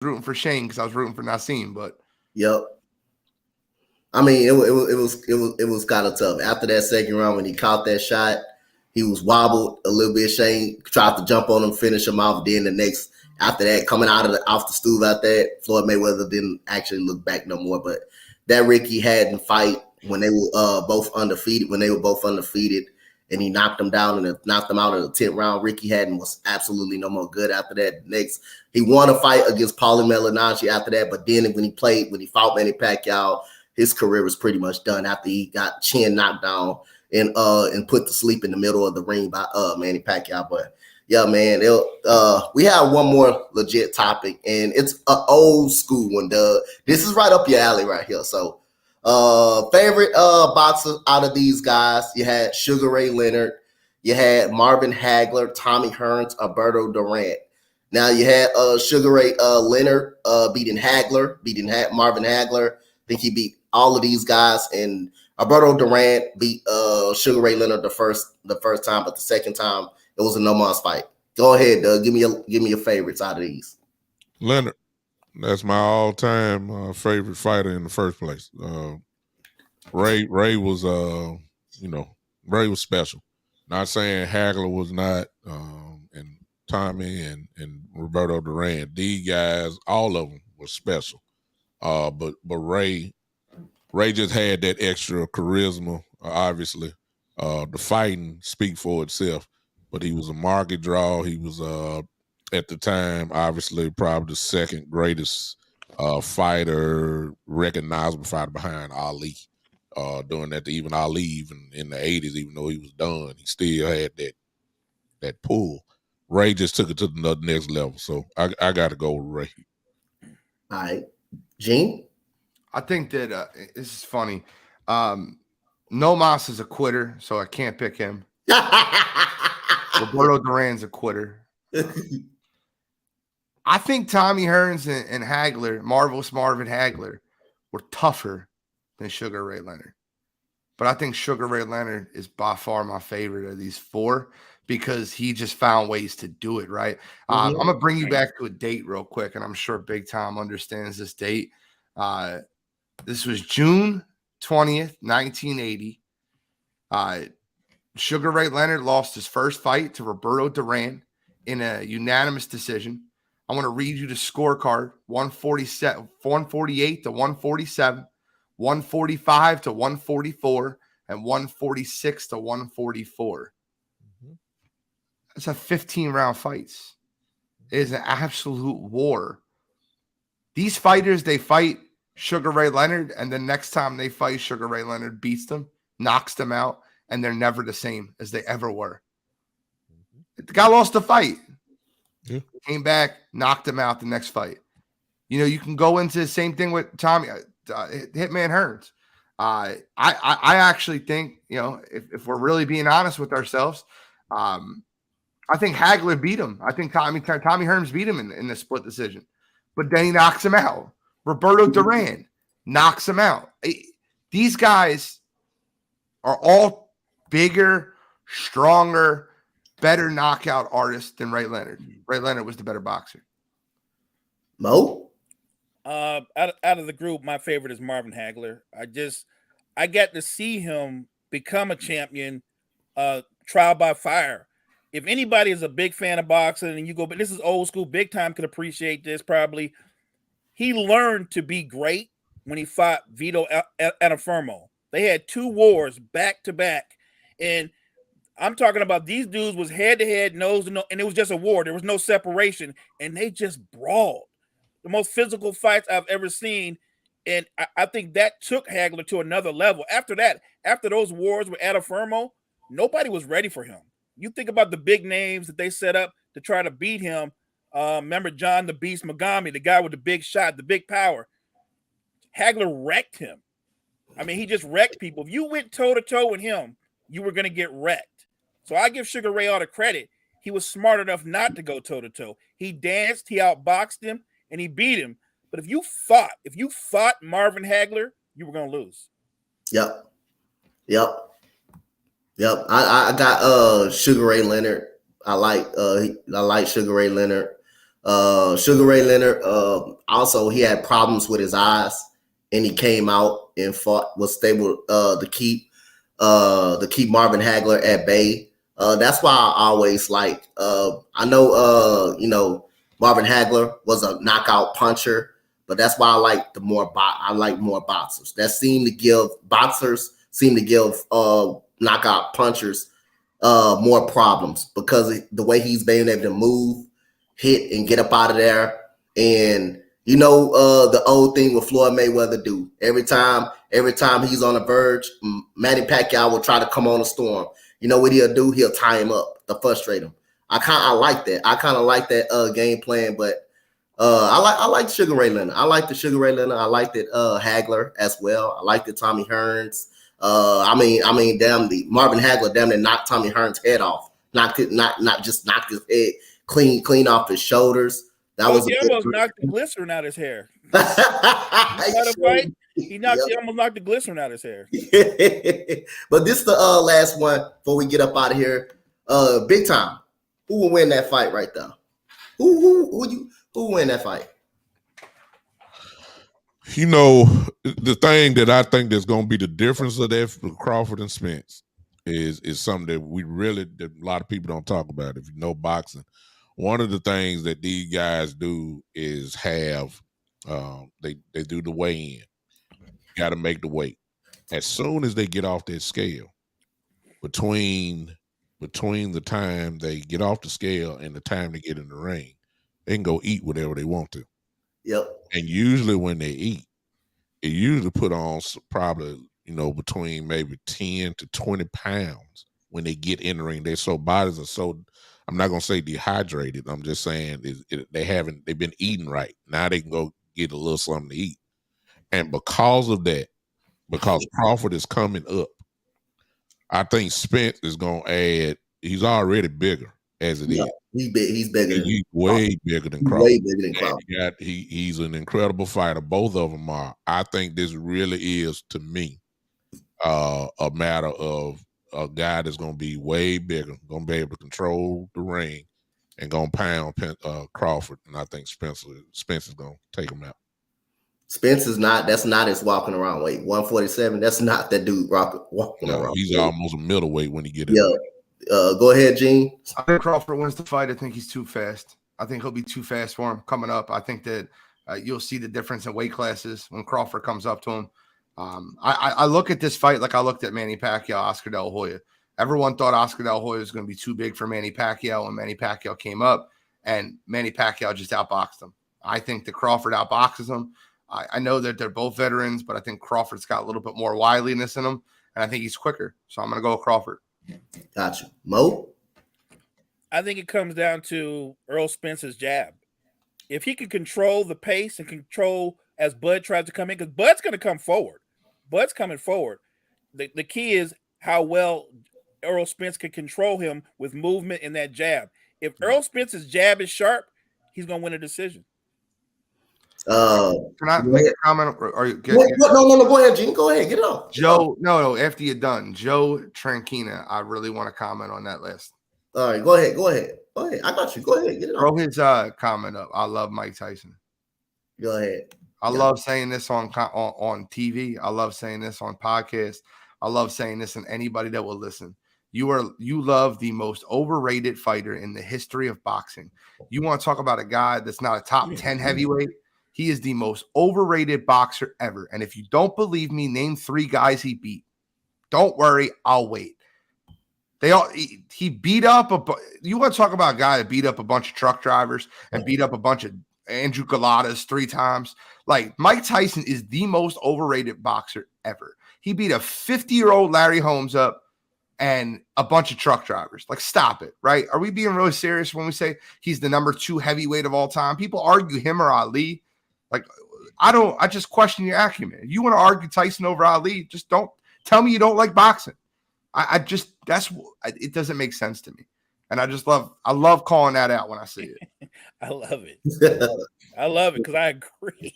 rooting for Shane because I was rooting for Nassim, but yep. I mean, it was kind of tough. After that second round, when he caught that shot, he was wobbled a little bit. Shane tried to jump on him, finish him off. Then the next, after that, coming off the stool out that, Floyd Mayweather didn't actually look back no more. But that Ricky Hatton fight when they were both undefeated, and he knocked them down and knocked them out in the 10th round. Ricky Hatton was absolutely no more good after that. Next, he won a fight against Paulie Malignaggi after that. But then when he fought Manny Pacquiao, his career was pretty much done after he got chin knocked down and put to sleep in the middle of the ring by Manny Pacquiao. But yeah, man, we have one more legit topic, and it's an old school one, Doug. This is right up your alley right here. So favorite boxers out of these guys, you had Sugar Ray Leonard, you had Marvin Hagler, Tommy Hearns, Alberto Durant. Now you had Sugar Ray Leonard beating Marvin Hagler. I think he beat all of these guys, and Alberto Durant beat Sugar Ray Leonard the first time, but the second time it was a no mas fight. Go ahead, Doug. Give me your favorites out of these. Leonard, that's my all-time favorite fighter in the first place. Ray was Ray was special. Not saying Hagler was not, and Tommy and Roberto Duran. These guys, all of them were special. But Ray just had that extra charisma. Obviously, the fighting speak for itself. But he was a market draw. He was at the time, obviously, probably the second greatest fighter, recognizable fighter behind Ali. Doing that to even Ali, even in the 80s, even though he was done, he still had that pull. Ray just took it to the next level. So I got to go with Ray. All right. Gene? I think that this is funny. No Mas is a quitter, so I can't pick him. Roberto Duran's a quitter. I think Tommy Hearns and Hagler, Marvelous Marvin Hagler, were tougher than Sugar Ray Leonard. But I think Sugar Ray Leonard is by far my favorite of these four because he just found ways to do it, right? I'm going to bring you back to a date real quick, and I'm sure Big Tom understands this date. This was June 20th, 1980. Sugar Ray Leonard lost his first fight to Roberto Duran in a unanimous decision. I want to read you the scorecard: 148 to 147, 145 to 144, and 146 to 144. That's a 15-round fights. It is an absolute war. These fighters, they fight Sugar Ray Leonard, and the next time they fight, Sugar Ray Leonard beats them, knocks them out, and they're never the same as they ever were. The guy lost the fight. Yeah. Came back, knocked him out the next fight. You know, you can go into the same thing with Tommy, Hitman Hearns. I actually think, you know, if we're really being honest with ourselves, I think Hagler beat him. I think Tommy Hearns beat him in the split decision. But then he knocks him out. Roberto Duran knocks him out. These guys are all bigger, stronger, better knockout artist than Ray Leonard. Ray Leonard was the better boxer. Mo? Out of the group, my favorite is Marvin Hagler. I got to see him become a champion, trial by fire. If anybody is a big fan of boxing and you go, but this is old school, Big Time could appreciate this probably. He learned to be great when he fought Vito Antuofermo. They had two wars back to back. And I'm talking about these dudes was head to head, nose to nose, and it was just a war. There was no separation, and they just brawled. The most physical fights I've ever seen, and I think that took Hagler to another level. After that, after those wars with Antuofermo, nobody was ready for him. You think about the big names that they set up to try to beat him. Remember John the Beast Magami, the guy with the big shot, the big power. Hagler wrecked him. I mean, he just wrecked people. If you went toe-to-toe with him, you were going to get wrecked. So I give Sugar Ray all the credit. He was smart enough not to go toe-to-toe. He danced, he outboxed him, and he beat him. But if you fought Marvin Hagler, you were going to lose. Yep. I got Sugar Ray Leonard. I like Sugar Ray Leonard. Sugar Ray Leonard, also he had problems with his eyes, and he came out and was stable to keep Marvin Hagler at bay. That's why I always like. I know Marvin Hagler was a knockout puncher, but that's why I like more boxers. Boxers seem to give knockout punchers more problems because the way he's been able to move, hit, and get up out of there. And the old thing with Floyd Mayweather do. Every time he's on the verge, Manny Pacquiao will try to come on a storm. You know what he'll do? He'll tie him up to frustrate him. I like that. I kind of like that game plan, but I like Sugar Ray Leonard. I like the Sugar Ray Leonard. I like that Hagler as well. I like the Tommy Hearns. The Marvin Hagler damn near knocked Tommy Hearns' head off. Not just knocked his head clean off his shoulders. He almost knocked the glycerin out his hair. He almost knocked the glycerin out his hair. But this is the last one before we get up out of here. Big time. Who will win that fight right there? Who will win that fight? The thing that I think that's going to be the difference of that for Crawford and Spence is something that a lot of people don't talk about. If you know boxing, one of the things that these guys do is have they do the weigh-in. Got to make the weight. As soon as they get off that scale, between the time they get off the scale and the time they get in the ring, they can go eat whatever they want to. Yep. And usually when they eat, it usually put on probably, between maybe 10 to 20 pounds when they get in the ring. Their bodies are so, I'm not going to say dehydrated. I'm just saying they've been eating right. Now they can go get a little something to eat. And because of that, because Crawford is coming up, I think Spence is going to add, he's already bigger as it is. He's bigger. He's way bigger than Crawford. Way bigger than Crawford. He's an incredible fighter. Both of them are. I think this really is, to me, a matter of a guy that's going to be way bigger, going to be able to control the ring, and going to pound Crawford. And I think Spence is going to take him out. Spence is not. That's not his walking around weight. 147. That's not that dude walking around. He's almost a middleweight when he get in. Yeah. Go ahead, Gene. I think Crawford wins the fight. I think he's too fast. I think he'll be too fast for him coming up. I think that you'll see the difference in weight classes when Crawford comes up to him. I look at this fight like I looked at Manny Pacquiao, Oscar De La Hoya. Everyone thought Oscar De La Hoya was going to be too big for Manny Pacquiao when Manny Pacquiao came up, and Manny Pacquiao just outboxed him. I think that Crawford outboxes him. I know that they're both veterans, but I think Crawford's got a little bit more wiliness in him, and I think he's quicker. So I'm going to go with Crawford. Got you. Mo? I think it comes down to Earl Spence's jab. If he can control the pace and control as Bud tries to come in, because Bud's going to come forward. Bud's coming forward. The key is how well Earl Spence can control him with movement and that jab. If Earl Spence's jab is sharp, he's going to win a decision. Can I make a comment? Or no, go ahead, Gene. Go ahead, get it on. Joe, no, after you're done, Joe Tranquina, I really want to comment on that list. All right, go ahead. I got you. Go ahead, get it on. Throw his comment up. I love Mike Tyson. Go ahead. I love saying this on TV. I love saying this on podcasts. I love saying this, and anybody that will listen. You love the most overrated fighter in the history of boxing. You want to talk about a guy that's not a top 10 heavyweight? He is the most overrated boxer ever. And if you don't believe me, name 3 guys he beat. Don't worry, I'll wait. He beat up you want to talk about a guy that beat up a bunch of truck drivers and beat up a bunch of Andrew Galatas 3 times. Like, Mike Tyson is the most overrated boxer ever. He beat a 50-year-old Larry Holmes up and a bunch of truck drivers. Like, stop it, right? Are we being really serious when we say he's the number 2 heavyweight of all time? People argue him or Ali. Like, I just question your acumen. If you want to argue Tyson over Ali, just don't tell me you don't like boxing. It doesn't make sense to me. And I love calling that out when I see it. I love it. I love it because I agree.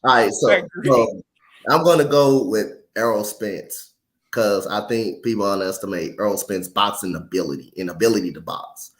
All right, so I'm going to go with Errol Spence because I think people underestimate Errol Spence's boxing ability to box.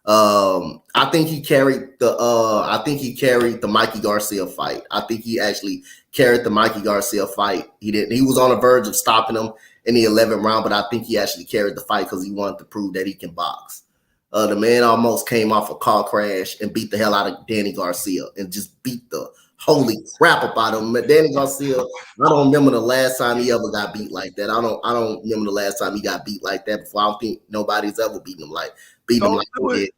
I think he carried the Mikey Garcia fight. I think he actually carried the Mikey Garcia fight. He was on the verge of stopping him in the 11th round, but I think he actually carried the fight because he wanted to prove that he can box. The man almost came off a car crash and beat the hell out of Danny Garcia and just beat the holy crap about him. Danny Garcia, I don't remember the last time he ever got beat like that. I don't remember the last time he got beat like that before. I don't think nobody's ever beaten him like he did.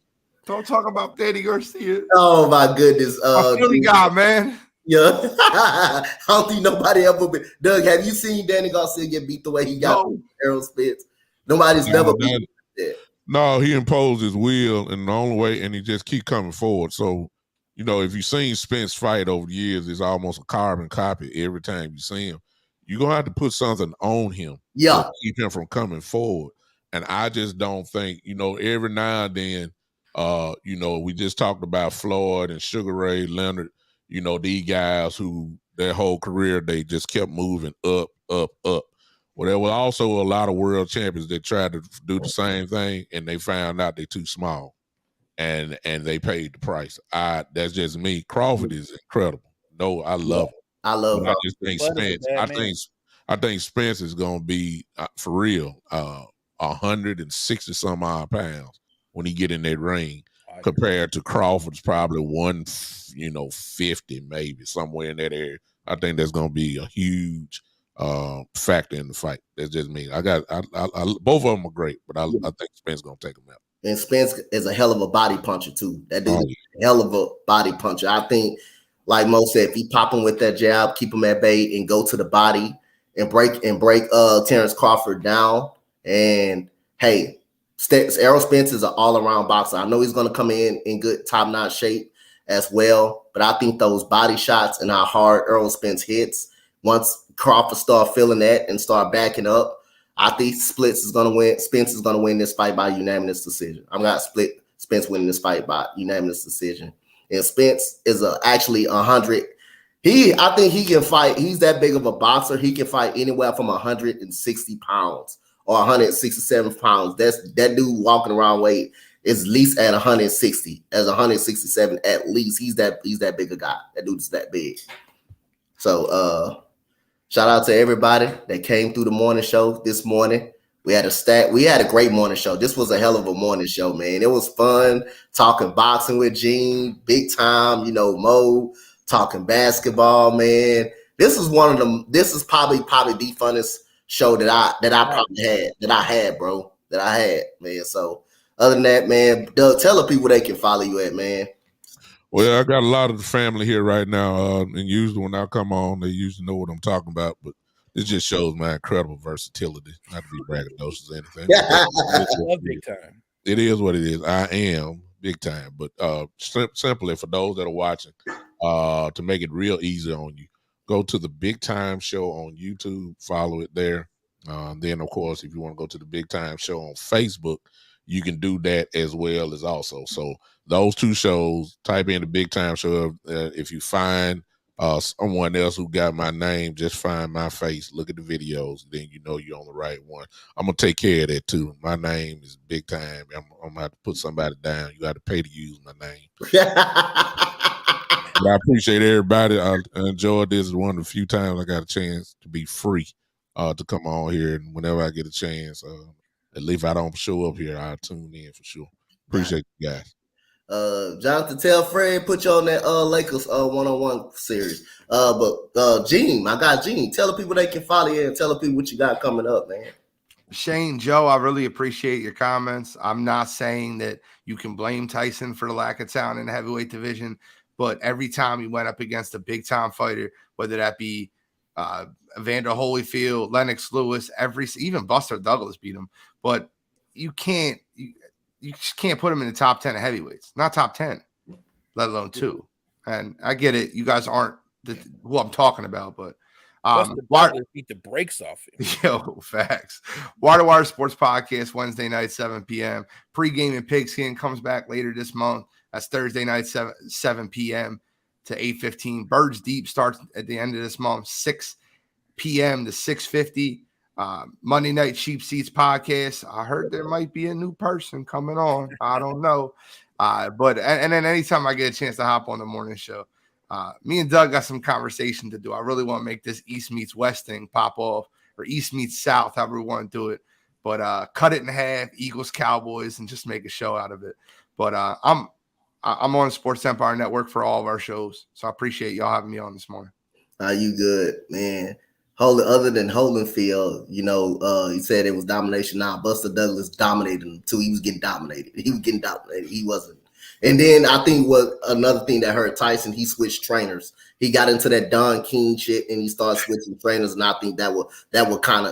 Don't talk about Danny Garcia. Oh my goodness. Philly guy, man. Yeah. I don't think nobody ever been. Doug, have you seen Danny Garcia get beat the way he got Errol Spence? Nobody's never beat that. No, he imposed his will in the only way, and he just keep coming forward. So, if you've seen Spence fight over the years, it's almost a carbon copy every time you see him. You're going to have to put something on him to keep him from coming forward. And I just don't think, every now and then, we just talked about Floyd and Sugar Ray Leonard, these guys who their whole career, they just kept moving up, up, up. Well, there were also a lot of world champions that tried to do the same thing, and they found out they're too small, and they paid the price. That's just me. Crawford is incredible. No, I love him. I love him. I just think Spence. I think Spence is going to be for real 160 some odd pounds when he get in that ring, compared to Crawford's probably 150 maybe, somewhere in that area. I think that's going to be a huge factor in the fight. That's just me. I both of them are great, but I think Spence gonna take them out. And Spence is a hell of a body puncher too. That dude is a hell of a body puncher. I think, like Mo said, if he pop him with that jab, keep him at bay, and go to the body and break Terrence Crawford down. And hey, Errol Spence is an all-around boxer. I know he's gonna come in good top-notch shape as well, but I think those body shots and how hard Errol Spence hits, once Crawford start feeling that and start backing up, I think Spence is going to win this fight by unanimous decision. I'm going to Spence winning this fight by unanimous decision. And Spence is actually 100. I think he can fight. He's that big of a boxer. He can fight anywhere from 160 pounds or 167 pounds. That dude walking around weight is at least at 160, as 167 at least. He's that big a guy. That dude's that big. So shout out to everybody that came through the morning show this morning. We had a great morning show. This was a hell of a morning show, man. It was fun talking boxing with Gene, big time, Mo, talking basketball, man. This is probably the funnest show that I had, bro. Man. So other than that, man, Doug, tell the people they can follow you at, man. Well, I got a lot of the family here right now, and usually when I come on, they usually know what I'm talking about, but it just shows my incredible versatility. Not to be braggadocious or anything. Big time. It is what it is. I am big time, but simply for those that are watching, to make it real easy on you, go to the Big Time Show on YouTube, follow it there. Then, of course, if you want to go to the Big Time Show on Facebook, you can do that as well as also. So those two shows, type in the Big Time Show. If you find someone else who got my name, just find my face, look at the videos, then you know you're on the right one. I'm going to take care of that too. My name is Big Time. I'm going to have to put somebody down. You got to pay to use my name. But I appreciate everybody. I enjoyed this. It's one of the few times I got a chance to be free to come on here. And whenever I get a chance, at least if I don't show up here, I'll tune in for sure. Appreciate you guys. Jonathan, tell Fred, put you on that Lakers one-on-one series. But Gene, my guy Gene, tell the people they can follow you and tell the people what you got coming up, man. Shane, Joe, I really appreciate your comments. I'm not saying that you can blame Tyson for the lack of talent in the heavyweight division, but every time he went up against a big-time fighter, whether that be Evander Holyfield, Lennox Lewis, even Buster Douglas beat him, but you just can't put him in the top 10 of heavyweights, not top 10, let alone 2. And I get it. You guys aren't who I'm talking about, but beat the brakes off him. Yo, facts. Wire to Wire Sports Podcast, Wednesday night, 7 p.m. Pre-game and Pigskin comes back later this month. That's Thursday night, 7 p.m. to 8:15. Birds Deep starts at the end of this month, 6 p.m. to 6:50. Monday Night Cheap Seats podcast. I heard there might be a new person coming on. I don't know. But then anytime I get a chance to hop on the morning show, me and Doug got some conversation to do. I really want to make this East meets West thing pop off, or East meets South, however we want to do it. But cut it in half, Eagles, Cowboys, and just make a show out of it. But I'm on Sports Empire Network for all of our shows, so I appreciate y'all having me on this morning. You good, man. Other than Holyfield, he said it was domination. Now Buster Douglas dominated him too. He was getting dominated. He wasn't. And then I think what another thing that hurt Tyson, he switched trainers. He got into that Don King shit and he started switching trainers. And I think that would kind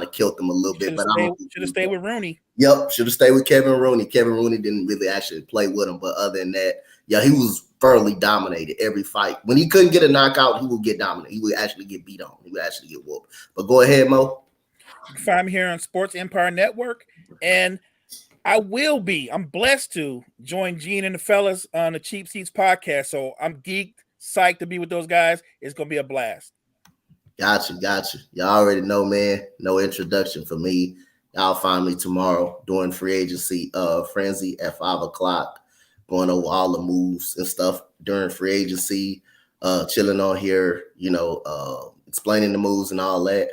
of killed him a little bit. But I should have stayed with Rooney. Yep, should have stayed with Kevin Rooney. Kevin Rooney didn't really actually play with him. But other than that, yeah, he was thoroughly dominated every fight. When he couldn't get a knockout, he would get dominated. He would actually get beat on. He would actually get whooped. But go ahead, Mo. You can find me here on Sports Empire Network. And I'm blessed to join Gene and the fellas on the Cheap Seats podcast. So I'm geeked, psyched to be with those guys. It's going to be a blast. Gotcha. Y'all already know, man. No introduction for me. Y'all find me tomorrow doing free agency frenzy at 5:00, going over all the moves and stuff during free agency, chilling on here, explaining the moves and all that.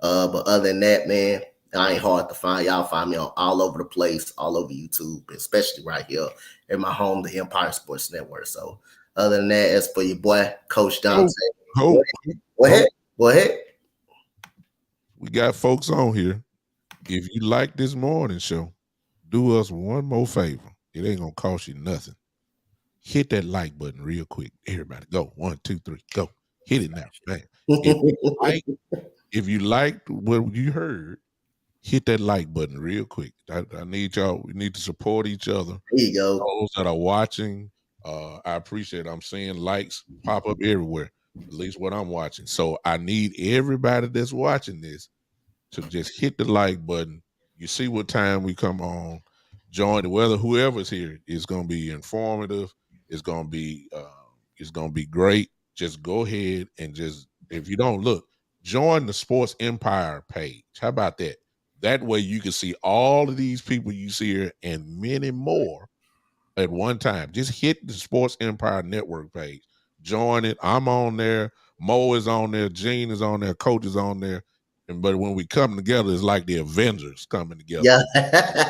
But other than that, man, I ain't hard to find. Y'all find me on all over the place, all over YouTube, especially right here in my home, the Empire Sports Network. So other than that, as for your boy, Coach Dante. Go ahead. We got folks on here. If you like this morning show, do us one more favor. It ain't gonna cost you nothing. Hit that like button real quick. Everybody go. 1, 2, 3, go. Hit it now. Bang. If you liked what you heard, hit that like button real quick. I need y'all. We need to support each other. There you go. Those that are watching, I appreciate it. I'm seeing likes pop up everywhere, at least what I'm watching. So I need everybody that's watching this to just hit the like button. You see what time we come on. Join whether whoever's here is going to be informative. It's going to be great. Just go ahead and if you don't look, join the Sports Empire page. How about that? That way you can see all of these people you see here and many more at one time. Just hit the Sports Empire Network page. Join it. I'm on there. Mo is on there. Gene is on there. Coach is on there. But when we come together, it's like the Avengers coming together. Yeah.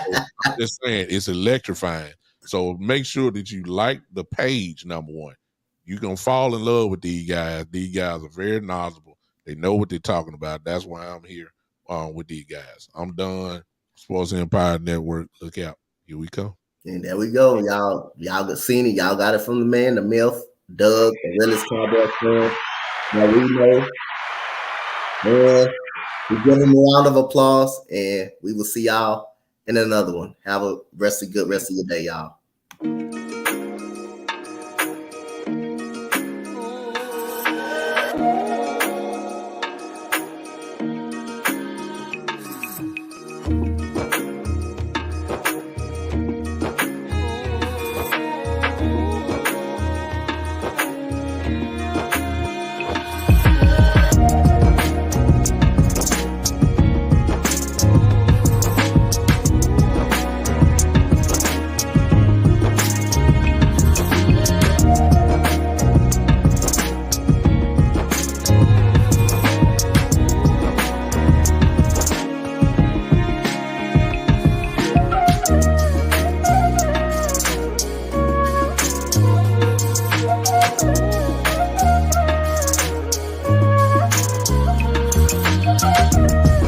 So I'm just saying, it's electrifying. So make sure that you like the page, number one. You're going to fall in love with these guys. These guys are very knowledgeable. They know what they're talking about. That's why I'm here with these guys. I'm done. Sports Empire Network. Look out. Here we come. And there we go. Y'all got seen it. Y'all got it from the man, the MILF, Doug, the realest Cowboy fan. Now we know. Man, we give him a round of applause, and we will see y'all in another one. Have a good rest of your day, y'all.